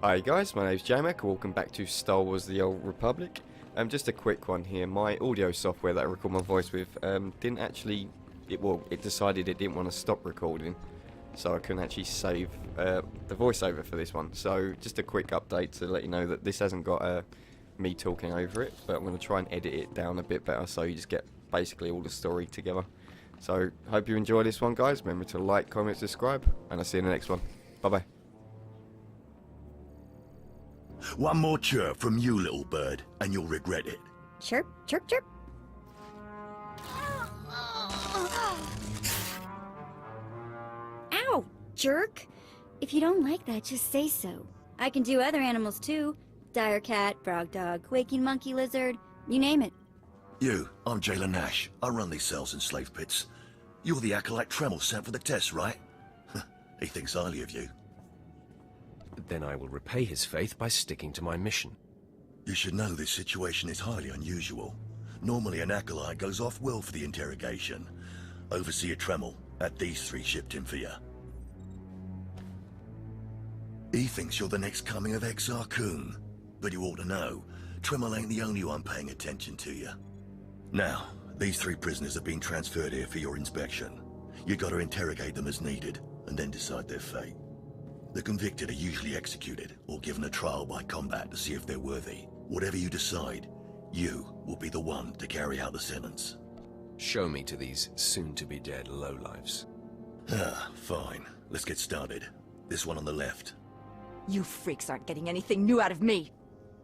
Hi guys, my name's Jamek, welcome back to Star Wars The Old Republic. Just a quick one here, my audio software that I record my voice with didn't actually, it decided it didn't want to stop recording, so I couldn't actually save the voiceover for this one. So just a quick update to let you know that this hasn't got me talking over it, but I'm going to try and edit it down a bit better so you just get basically all the story together. So hope you enjoy this one guys, remember to like, comment, subscribe, and I'll see you in the next one. Bye bye. One more chirp from you, little bird, and you'll regret it. Chirp, chirp, chirp. Ow, jerk. If you don't like that, just say so. I can do other animals too. Dire cat, frog dog, waking monkey lizard, you name it. You, I'm Jailer Nash. I run these cells and slave pits. You're the acolyte Tremel sent for the test, right? He thinks highly of you. Then I will repay his faith by sticking to my mission. You should know this situation is highly unusual. Normally an acolyte goes off-world for the interrogation. Overseer Tremel had these three shipped in for you. He thinks you're the next coming of Exar Kun, but you ought to know, Tremel ain't the only one paying attention to you. Now, these three prisoners have been transferred here for your inspection. You gotta interrogate them as needed, and then decide their fate. The convicted are usually executed or given a trial by combat to see if they're worthy. Whatever you decide, you will be the one to carry out the sentence. Show me to these soon-to-be-dead lowlifes. Fine. Let's get started. This one on the left. You freaks aren't getting anything new out of me.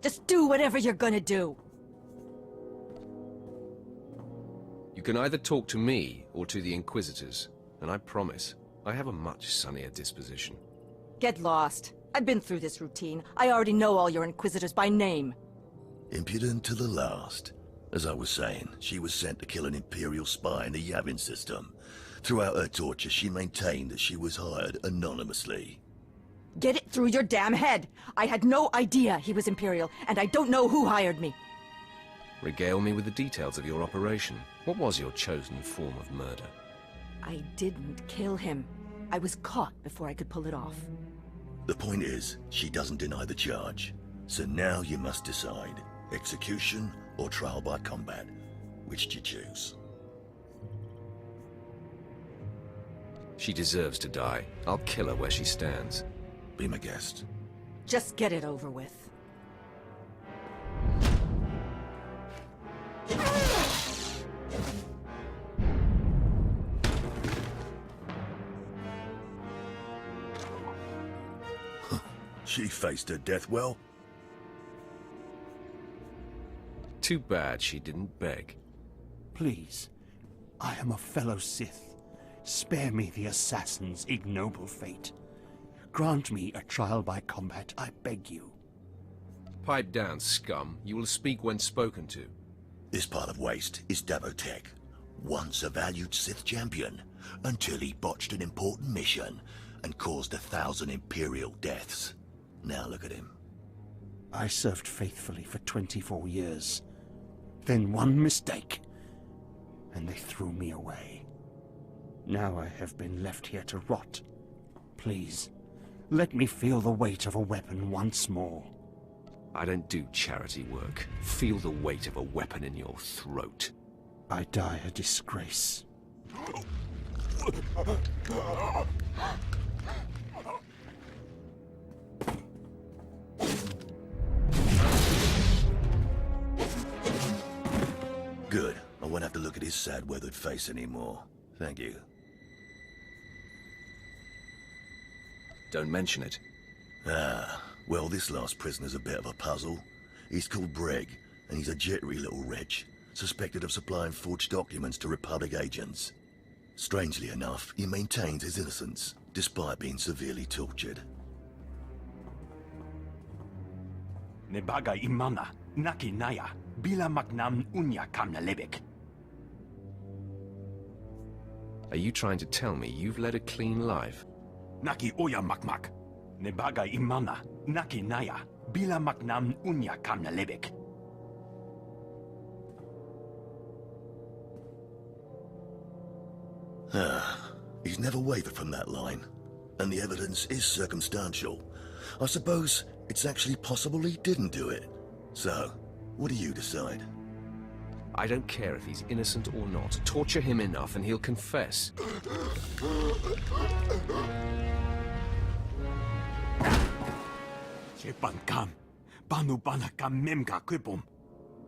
Just do whatever you're gonna do. You can either talk to me or to the Inquisitors, and I promise, I have a much sunnier disposition. Get lost. I've been through this routine. I already know all your Inquisitors by name. Impudent to the last. As I was saying, she was sent to kill an Imperial spy in the Yavin system. Throughout her torture, she maintained that she was hired anonymously. Get it through your damn head! I had no idea he was Imperial, and I don't know who hired me. Regale me with the details of your operation. What was your chosen form of murder? I didn't kill him. I was caught before I could pull it off. The point is, she doesn't deny the charge. So now you must decide, execution or trial by combat. Which do you choose? She deserves to die. I'll kill her where she stands. Be my guest. Just get it over with. She faced her death well. Too bad she didn't beg. Please, I am a fellow Sith. Spare me the assassin's ignoble fate. Grant me a trial by combat, I beg you. Pipe down, scum. You will speak when spoken to. This part of waste is Davotech, once a valued Sith champion, until he botched an important mission and caused 1,000 Imperial deaths. Now look at him. I served faithfully for 24 years. Then one mistake, and they threw me away. Now I have been left here to rot. Please, let me feel the weight of a weapon once more. I don't do charity work. Feel the weight of a weapon in your throat. I die a disgrace. Good. I won't have to look at his sad, weathered face anymore. Thank you. Don't mention it. Well, this last prisoner's a bit of a puzzle. He's called Breg, and he's a jittery little wretch, suspected of supplying forged documents to Republic agents. Strangely enough, he maintains his innocence, despite being severely tortured. Nebaga imana, naki naya, bila maknam unya kamnalebek. Are you trying to tell me you've led a clean life? Naki oya makmak. Nebaga imana, naki naya, bila maknam unya kamnalebek. He's never wavered from that line, and the evidence is circumstantial. I suppose it's actually possible he didn't do it. So, what do you decide? I don't care if he's innocent or not. Torture him enough and he'll confess.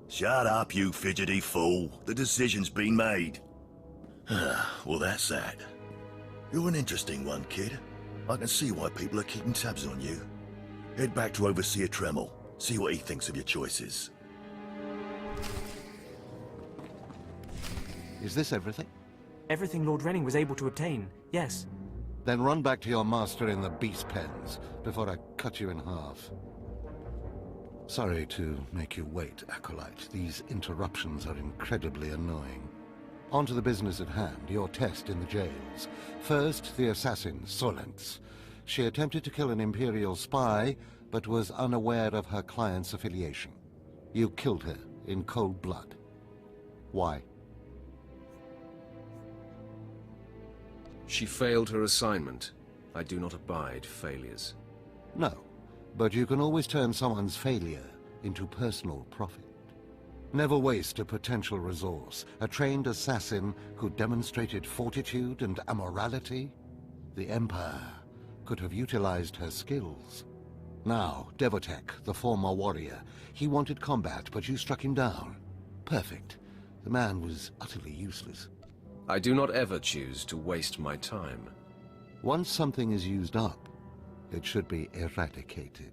Shut up, you fidgety fool. The decision's been made. Well, that's that. You're an interesting one, kid. I can see why people are keeping tabs on you. Head back to Overseer Tremel. See what he thinks of your choices. Is this everything? Everything Lord Renning was able to obtain, yes. Then run back to your master in the beast pens before I cut you in half. Sorry to make you wait, Acolyte. These interruptions are incredibly annoying. On to the business at hand, your test in the jails. First, the assassin, Solence. She attempted to kill an Imperial spy, but was unaware of her client's affiliation. You killed her in cold blood. Why? She failed her assignment. I do not abide failures. No, but you can always turn someone's failure into personal profit. Never waste a potential resource. A trained assassin who demonstrated fortitude and amorality. The Empire could have utilized her skills. Now, Devotek, the former warrior, he wanted combat, but you struck him down. Perfect. The man was utterly useless. I do not ever choose to waste my time. Once something is used up, it should be eradicated.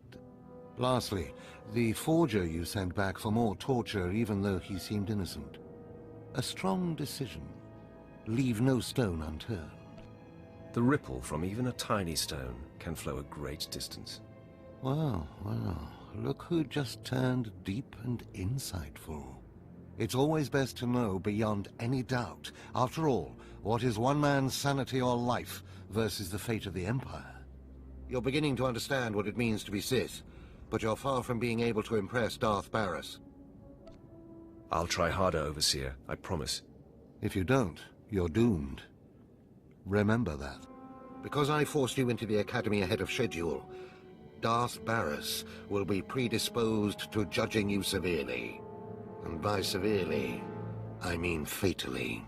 Lastly, the forger you sent back for more torture even though he seemed innocent. A strong decision. Leave no stone unturned. The ripple from even a tiny stone can flow a great distance. Well, look who just turned deep and insightful. It's always best to know beyond any doubt. After all, what is one man's sanity or life versus the fate of the Empire? You're beginning to understand what it means to be Sith, but you're far from being able to impress Darth Barris. I'll try harder, Overseer, I promise. If you don't, you're doomed. Remember that. Because I forced you into the Academy ahead of schedule, Darth Barris will be predisposed to judging you severely. And by severely, I mean fatally.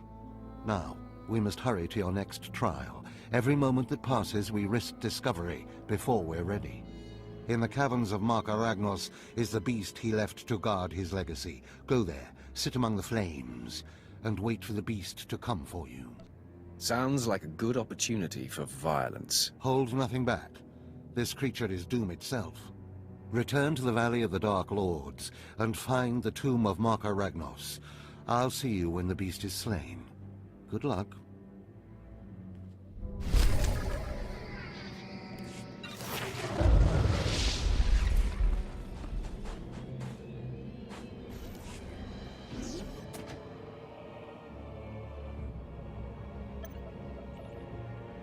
Now, we must hurry to your next trial. Every moment that passes, we risk discovery before we're ready. In the caverns of Marauder is the beast he left to guard his legacy. Go there, sit among the flames, and wait for the beast to come for you. Sounds like a good opportunity for violence. Hold nothing back. This creature is doom itself. Return to the Valley of the Dark Lords, and find the tomb of Marauder. I'll see you when the beast is slain. Good luck.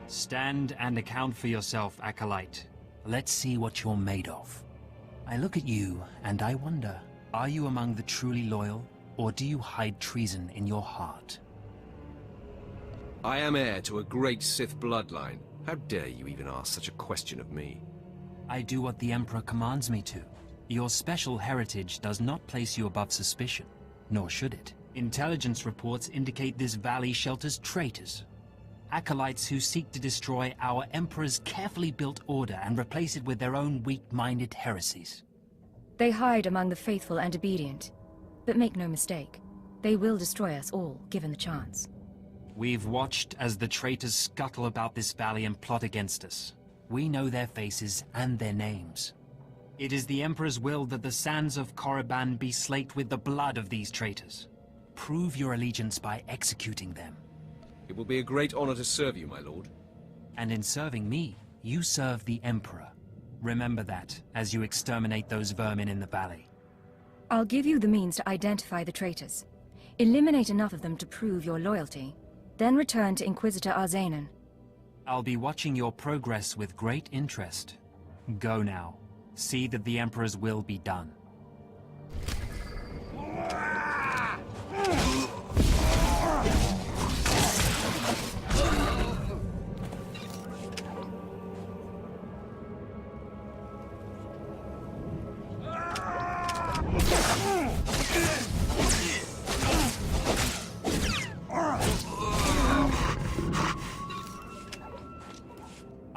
Stand and account for yourself, Acolyte. Let's see what you're made of. I look at you, and I wonder, are you among the truly loyal, or do you hide treason in your heart? I am heir to a great Sith bloodline. How dare you even ask such a question of me? I do what the Emperor commands me to. Your special heritage does not place you above suspicion, nor should it. Intelligence reports indicate this valley shelters traitors. Acolytes who seek to destroy our Emperor's carefully built order and replace it with their own weak-minded heresies. They hide among the faithful and obedient. But make no mistake, they will destroy us all, given the chance. We've watched as the traitors scuttle about this valley and plot against us. We know their faces and their names. It is the Emperor's will that the sands of Korriban be slaked with the blood of these traitors. Prove your allegiance by executing them. It will be a great honor to serve you, my lord. And in serving me, you serve the Emperor. Remember that, as you exterminate those vermin in the valley. I'll give you the means to identify the traitors. Eliminate enough of them to prove your loyalty. Then return to Inquisitor Arzanan. I'll be watching your progress with great interest. Go now. See that the Emperor's will be done.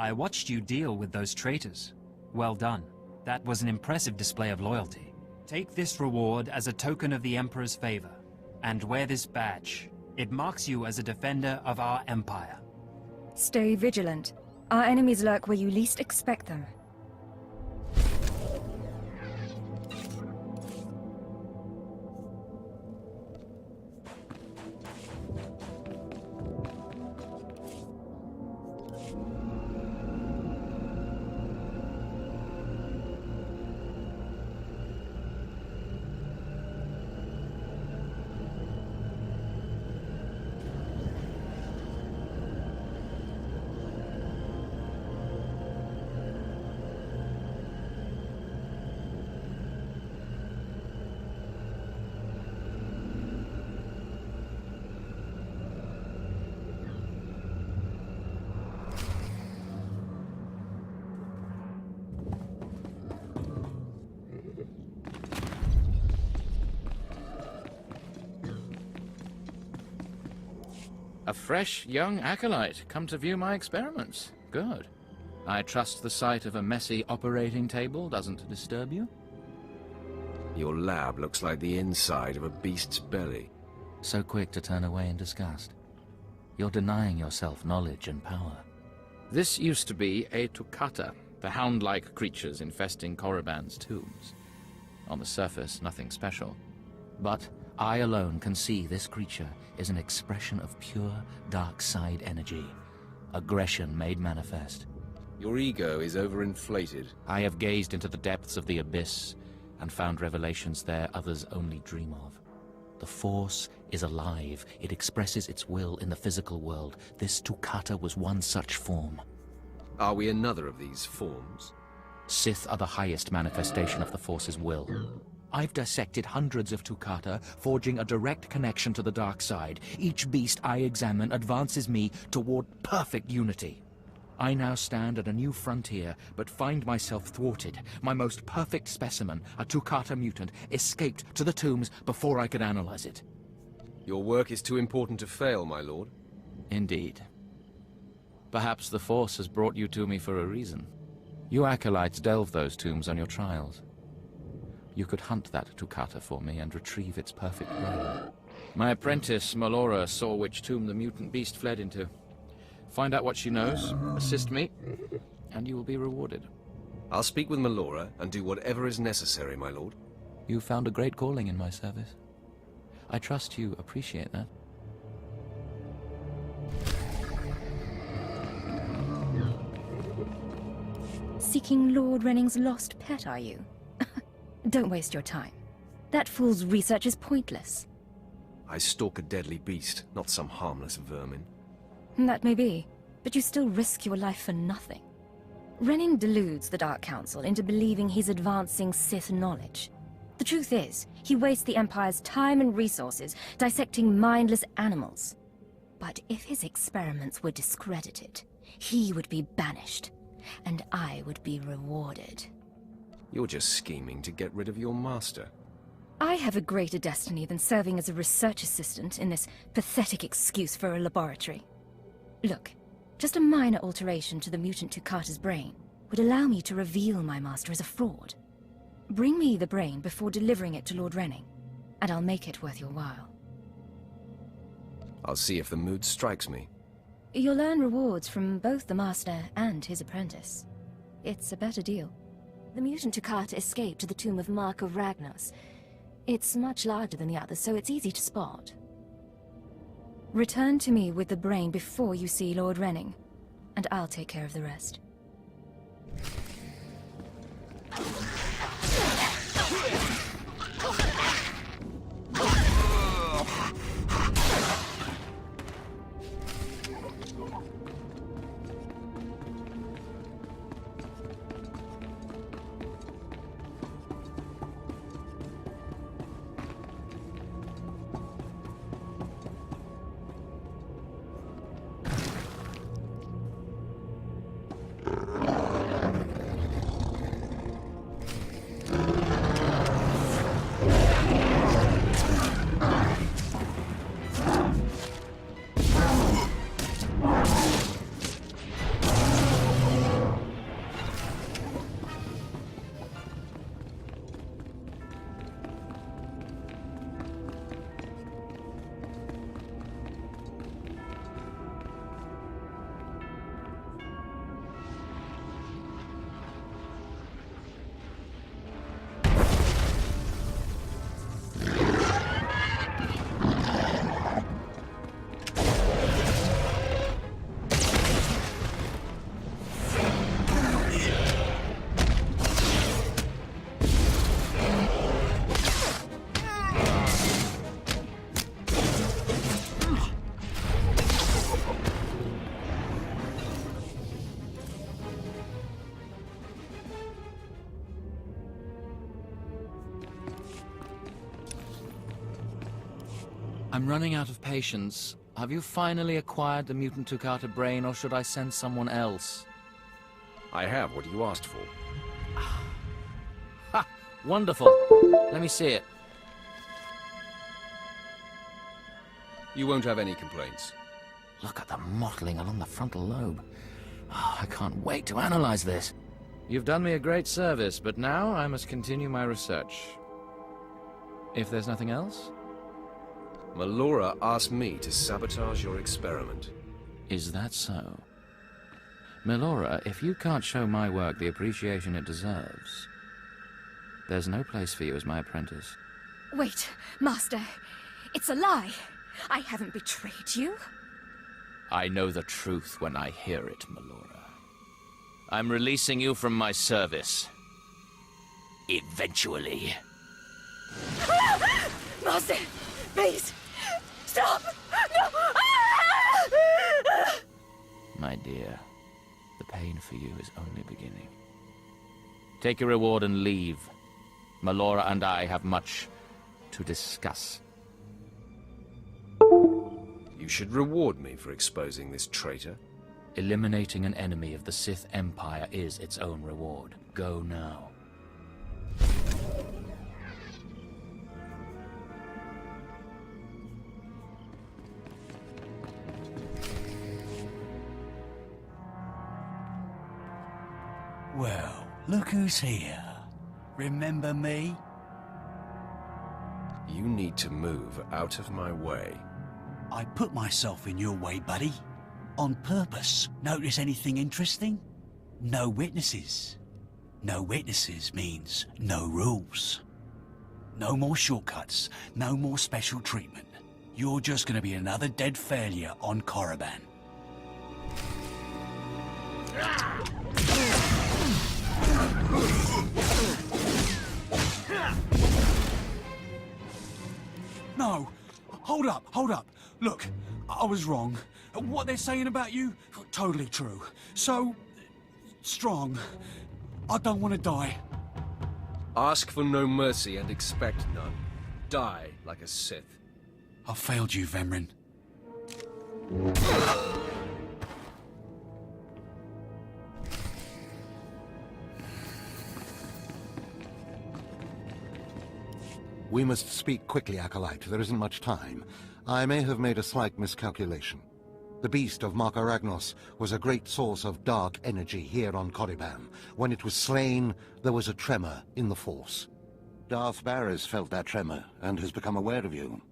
I watched you deal with those traitors. Well done. That was an impressive display of loyalty. Take this reward as a token of the Emperor's favor, and wear this badge. It marks you as a defender of our empire. Stay vigilant. Our enemies lurk where you least expect them. A fresh, young acolyte, come to view my experiments. Good. I trust the sight of a messy operating table doesn't disturb you? Your lab looks like the inside of a beast's belly. So quick to turn away in disgust. You're denying yourself knowledge and power. This used to be a Toccata, the hound-like creatures infesting Korriban's tombs. On the surface, nothing special. But I alone can see this creature is an expression of pure dark side energy. Aggression made manifest. Your ego is overinflated. I have gazed into the depths of the abyss and found revelations there others only dream of. The Force is alive. It expresses its will in the physical world. This Toccata was one such form. Are we another of these forms? Sith are the highest manifestation of the Force's will. I've dissected hundreds of Toccata, forging a direct connection to the dark side. Each beast I examine advances me toward perfect unity. I now stand at a new frontier, but find myself thwarted. My most perfect specimen, a Toccata mutant, escaped to the tombs before I could analyze it. Your work is too important to fail, my lord. Indeed. Perhaps the Force has brought you to me for a reason. You acolytes delve those tombs on your trials. You could hunt that Toccata for me and retrieve its perfect brain. My apprentice, Marauder, saw which tomb the mutant beast fled into. Find out what she knows, assist me, and you will be rewarded. I'll speak with Melora and do whatever is necessary, my lord. You found a great calling in my service. I trust you appreciate that. Seeking Lord Renning's lost pet, are you? Don't waste your time. That fool's research is pointless. I stalk a deadly beast, not some harmless vermin. That may be, but you still risk your life for nothing. Renning deludes the Dark Council into believing he's advancing Sith knowledge. The truth is, he wastes the Empire's time and resources dissecting mindless animals. But if his experiments were discredited, he would be banished, and I would be rewarded. You're just scheming to get rid of your master. I have a greater destiny than serving as a research assistant in this pathetic excuse for a laboratory. Look, just a minor alteration to the mutant Toccata's brain would allow me to reveal my master as a fraud. Bring me the brain before delivering it to Lord Renning, and I'll make it worth your while. I'll see if the mood strikes me. You'll earn rewards from both the master and his apprentice. It's a better deal. The mutant Toccata escaped to the tomb of Mark of Ragnos. It's much larger than the others, so it's easy to spot. Return to me with the brain before you see Lord Renning, and I'll take care of the rest. I'm running out of patience. Have you finally acquired the mutant Tukata brain, or should I send someone else? I have what you asked for. Ha! Wonderful. Let me see it. You won't have any complaints. Look at the mottling along the frontal lobe. Oh, I can't wait to analyze this. You've done me a great service, but now I must continue my research. If there's nothing else? Melora asked me to sabotage your experiment. Is that so? Melora, if you can't show my work the appreciation it deserves, there's no place for you as my apprentice. Wait, Master. It's a lie. I haven't betrayed you. I know the truth when I hear it, Melora. I'm releasing you from my service. Eventually. Master, please, stop! No! My dear, the pain for you is only beginning. Take your reward and leave. Melora and I have much to discuss. You should reward me for exposing this traitor. Eliminating an enemy of the Sith Empire is its own reward. Go now. Well, look who's here. Remember me? You need to move out of my way. I put myself in your way, buddy. On purpose. Notice anything interesting? No witnesses. No witnesses means no rules. No more shortcuts. No more special treatment. You're just gonna be another dead failure on Korriban. No! Hold up, hold up. Look, I was wrong. What they're saying about you, totally true. So, strong. I don't want to die. Ask for no mercy and expect none. Die like a Sith. I failed you, Vemrin. We must speak quickly, Acolyte. There isn't much time. I may have made a slight miscalculation. The beast of Marauder was a great source of dark energy here on Korriban. When it was slain, there was a tremor in the Force. Darth Barris felt that tremor and has become aware of you.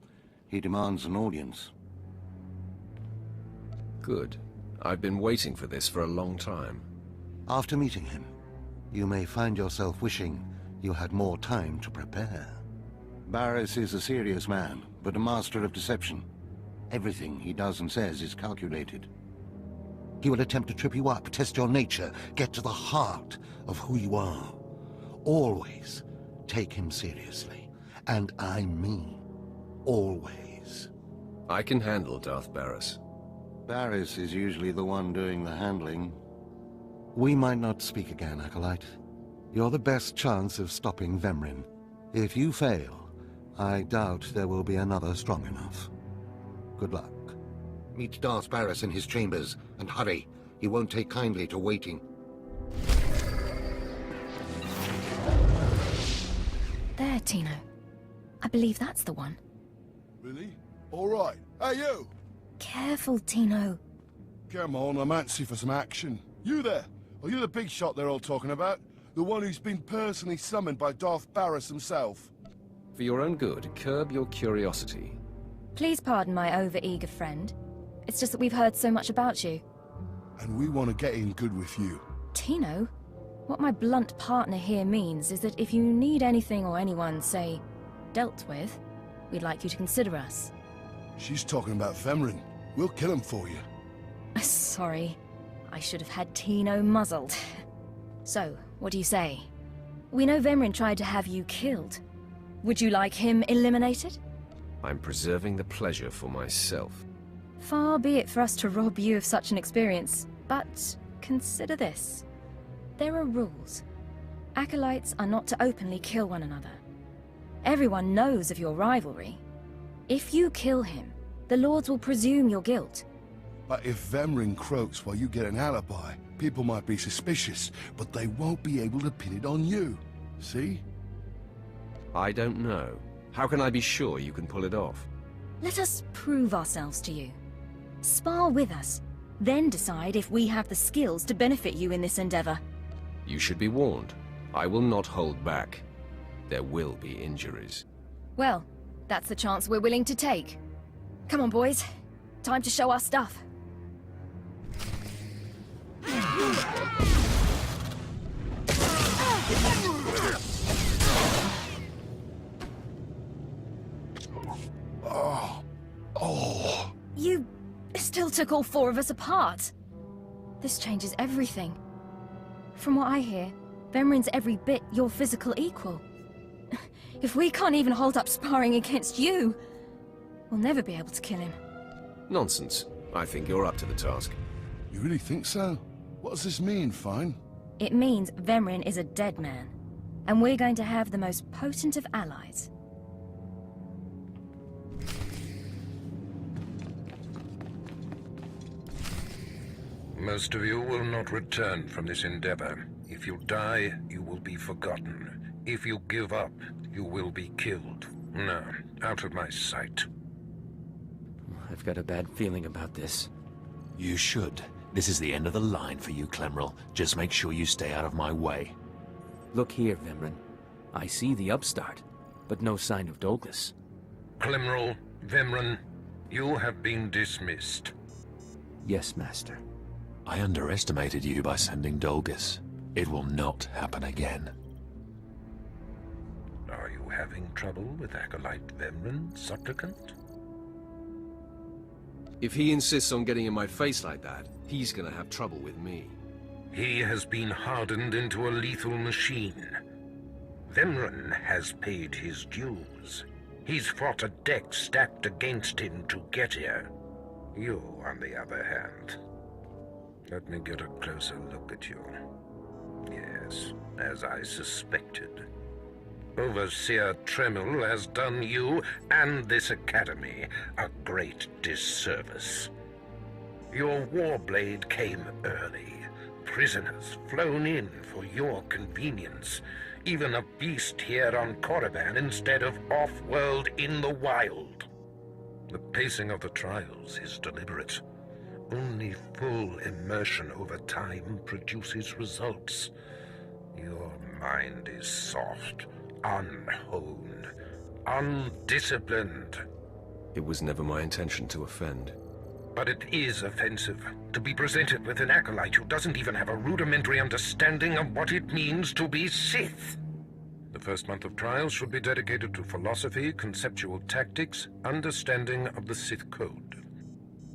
He demands an audience. Good. I've been waiting for this for a long time. After meeting him, you may find yourself wishing you had more time to prepare. Barris is a serious man, but a master of deception. Everything he does and says is calculated. He will attempt to trip you up, test your nature, get to the heart of who you are. Always take him seriously. And I mean always. I can handle Darth Barris. Barris is usually the one doing the handling. We might not speak again, Acolyte. You're the best chance of stopping Vemrin. If you fail, I doubt there will be another strong enough. Good luck. Meet Darth Barris in his chambers, and hurry. He won't take kindly to waiting. There, Tino. I believe that's the one. Really? All right. Hey, you! Careful, Tino. Come on, I'm antsy for some action. You there? Are you the big shot they're all talking about? The one who's been personally summoned by Darth Barris himself? For your own good, curb your curiosity. Please pardon my over-eager friend. It's just that we've heard so much about you. And we want to get in good with you. Tino? What my blunt partner here means is that if you need anything or anyone, say, dealt with, we'd like you to consider us. She's talking about Vemrin. We'll kill him for you. Sorry. I should have had Tino muzzled. So, what do you say? We know Vemrin tried to have you killed. Would you like him eliminated? I'm preserving the pleasure for myself. Far be it for us to rob you of such an experience, but consider this. There are rules. Acolytes are not to openly kill one another. Everyone knows of your rivalry. If you kill him, the Lords will presume your guilt. But if Vemrin croaks while you get an alibi, people might be suspicious, but they won't be able to pin it on you. See? I don't know. How can I be sure you can pull it off? Let us prove ourselves to you. Spar with us, then decide if we have the skills to benefit you in this endeavor. You should be warned. I will not hold back. There will be injuries. Well, that's the chance we're willing to take. Come on, boys. Time to show our stuff. You still took all 4 of us apart. This changes everything. From what I hear, Vemrin's every bit your physical equal. If we can't even hold up sparring against you, we'll never be able to kill him. Nonsense. I think you're up to the task. You really think so? What does this mean, Fine? It means Vemrin is a dead man, and we're going to have the most potent of allies. Most of you will not return from this endeavor. If you die, you will be forgotten. If you give up, you will be killed. Now, out of my sight. I've got a bad feeling about this. You should. This is the end of the line for you, Clemrel. Just make sure you stay out of my way. Look here, Vemrin. I see the upstart, but no sign of Dolgus. Clemrel, Vemrin, you have been dismissed. Yes, Master. I underestimated you by sending Dolgus. It will not happen again. Are you having trouble with Acolyte Vemrin, Supplicant? If he insists on getting in my face like that, he's gonna have trouble with me. He has been hardened into a lethal machine. Vemrin has paid his dues. He's fought a deck stacked against him to get here. You, on the other hand... Let me get a closer look at you. Yes, as I suspected. Overseer Tremel has done you and this academy a great disservice. Your warblade came early. Prisoners flown in for your convenience. Even a beast here on Korriban instead of off-world in the wild. The pacing of the trials is deliberate. Only full immersion over time produces results. Your mind is soft, unhoned, undisciplined. It was never my intention to offend. But it is offensive to be presented with an acolyte who doesn't even have a rudimentary understanding of what it means to be Sith. The first month of trials should be dedicated to philosophy, conceptual tactics, understanding of the Sith Code.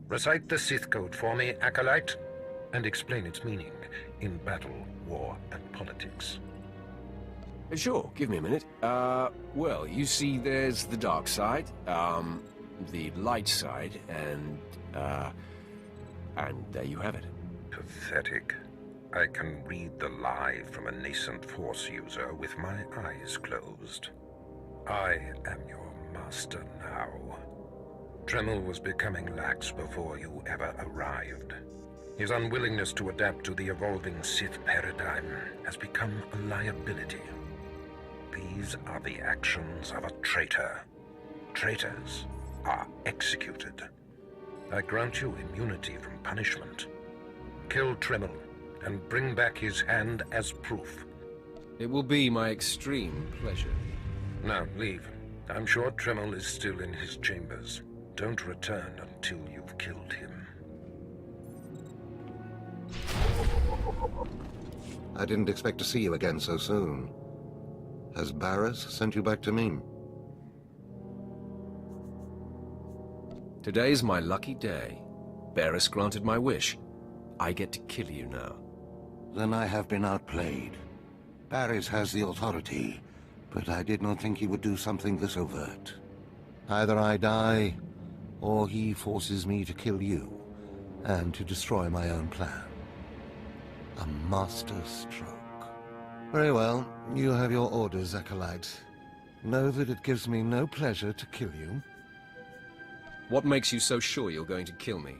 Recite the Sith Code for me, Acolyte, and explain its meaning in battle, war, and politics. Sure, give me a minute. Well, you see there's the dark side, the light side, and there you have it. Pathetic. I can read the lie from a nascent Force user with my eyes closed. I am your master now. Tremel was becoming lax before you ever arrived. His unwillingness to adapt to the evolving Sith paradigm has become a liability. These are the actions of a traitor. Traitors are executed. I grant you immunity from punishment. Kill Tremel and bring back his hand as proof. It will be my extreme pleasure. Now, leave. I'm sure Tremel is still in his chambers. Don't return until you've killed him. I didn't expect to see you again so soon. Has Barris sent you back to me? Today's my lucky day. Barris granted my wish. I get to kill you now. Then I have been outplayed. Barris has the authority, but I did not think he would do something this overt. Either I die, or he forces me to kill you, and to destroy my own plan. A master stroke. Very well, you have your orders, Acolyte. Know that it gives me no pleasure to kill you. What makes you so sure you're going to kill me?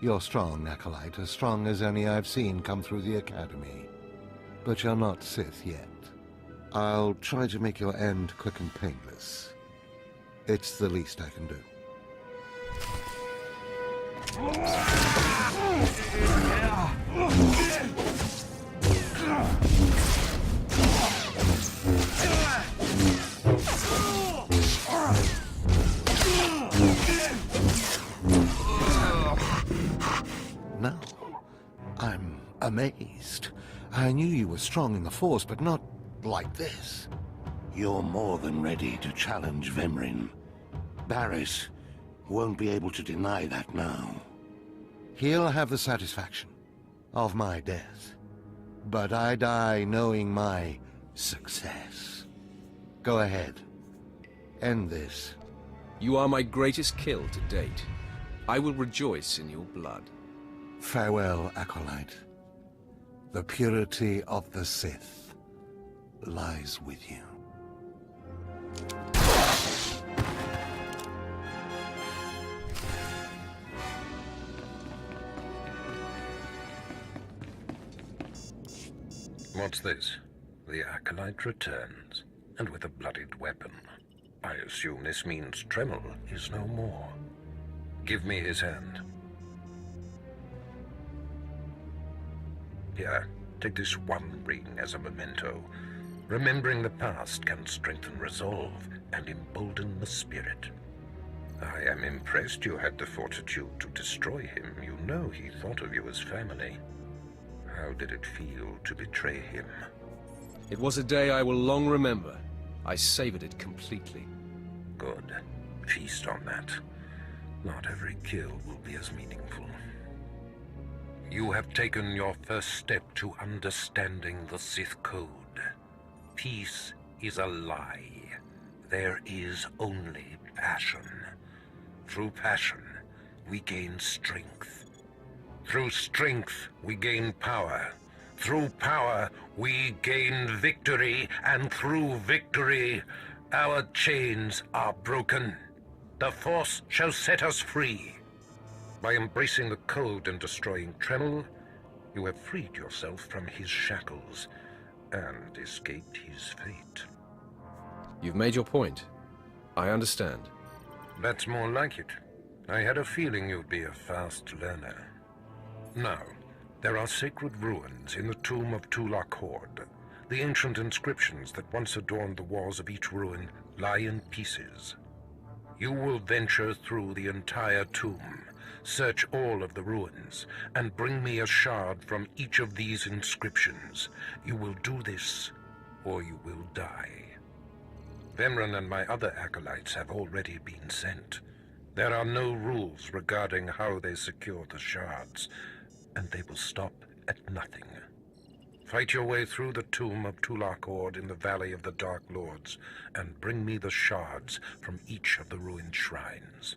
You're strong, Acolyte, as strong as any I've seen come through the Academy. But you're not Sith yet. I'll try to make your end quick and painless. It's the least I can do. No, I'm amazed. I knew you were strong in the Force, but not like this. You're more than ready to challenge Vemrin. Barris won't be able to deny that now. He'll have the satisfaction of my death. But I die knowing my success. Go ahead. End this. You are my greatest kill to date. I will rejoice in your blood. Farewell, Acolyte. The purity of the Sith lies with you. What's this? The Acolyte returns, and with a bloodied weapon. I assume this means Tremel is no more. Give me his hand. Here, take this one ring as a memento. Remembering the past can strengthen resolve and embolden the spirit. I am impressed you had the fortitude to destroy him. You know he thought of you as family. How did it feel to betray him? It was a day I will long remember. I savored it completely. Good. Feast on that. Not every kill will be as meaningful. You have taken your first step to understanding the Sith Code. Peace is a lie. There is only passion. Through passion, we gain strength. Through strength, we gain power. Through power, we gain victory. And through victory, our chains are broken. The Force shall set us free. By embracing the Code and destroying Tremel, you have freed yourself from his shackles and escaped his fate. You've made your point. I understand. That's more like it. I had a feeling you'd be a fast learner. Now, there are sacred ruins in the tomb of Tulak Horde. The ancient inscriptions that once adorned the walls of each ruin lie in pieces. You will venture through the entire tomb, search all of the ruins, and bring me a shard from each of these inscriptions. You will do this, or you will die. Vemrin and my other acolytes have already been sent. There are no rules regarding how they secure the shards, and they will stop at nothing. Fight your way through the tomb of Tulak Horde in the Valley of the Dark Lords, and bring me the shards from each of the ruined shrines.